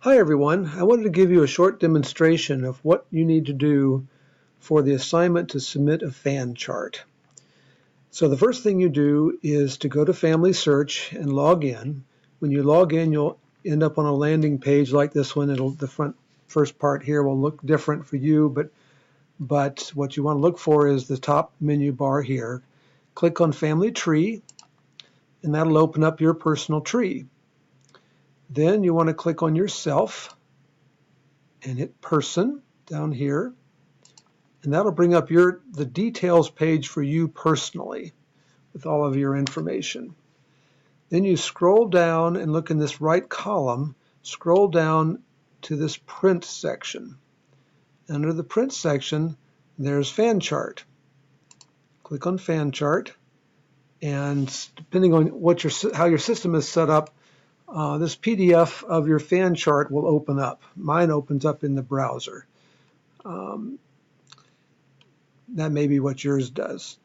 Hi everyone, I wanted to give you a short demonstration of what you need to do for the assignment to submit a fan chart. So the first thing you do is to go to Family Search and log in. When you log in, you'll end up on a landing page like this one. The first part here will look different for you, but what you want to look for is the top menu bar here. Click on Family Tree, and that'll open up your personal tree. Then you want to click on Yourself and hit Person down here, and that'll bring up the details page for you personally with all of your information. Then you scroll down and look in this right column, scroll down to this Print section. Under the Print section, there's Fan Chart. Click on Fan Chart, and depending on how your system is set up, this PDF of your fan chart will open up. Mine opens up in the browser. That may be what yours does.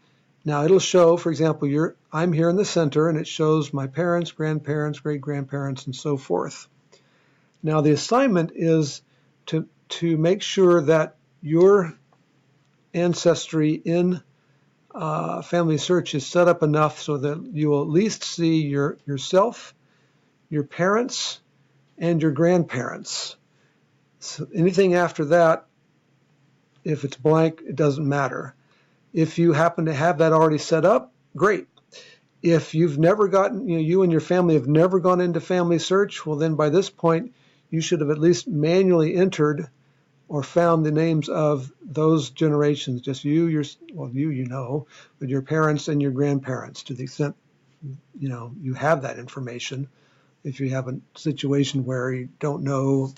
Now it'll show, for example, I'm here in the center, and it shows my parents, grandparents, great-grandparents, and so forth. Now the assignment is to make sure that your ancestry in Family Search is set up enough so that you will at least see yourself, your parents, and your grandparents. So anything after that, if it's blank, it doesn't matter. If you happen to have that already set up, great. If you've never gotten, you and your family have never gone into Family Search, well then by this point you should have at least manually entered or found the names of those generations, just but your parents and your grandparents, to the extent you have that information. If you have a situation where you don't know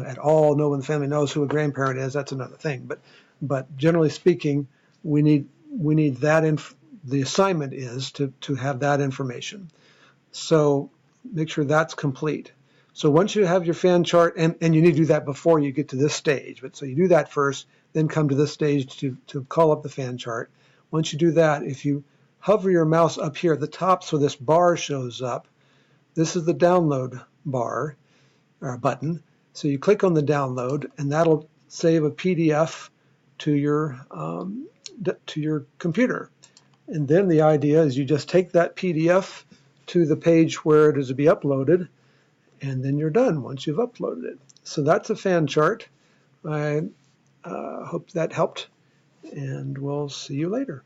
at all, no one in the family knows who a grandparent is, that's another thing. But generally speaking, we need that the assignment is to have that information. So make sure that's complete. So once you have your fan chart, and you need to do that before you get to this stage, but so you do that first, then come to this stage to call up the fan chart. Once you do that, if you hover your mouse up here at the top so this bar shows up, this is the download bar or button. So you click on the download, and that'll save a PDF to your computer. And then the idea is you just take that PDF to the page where it is to be uploaded, and then you're done once you've uploaded it. So that's a fan chart. I hope that helped, and we'll see you later.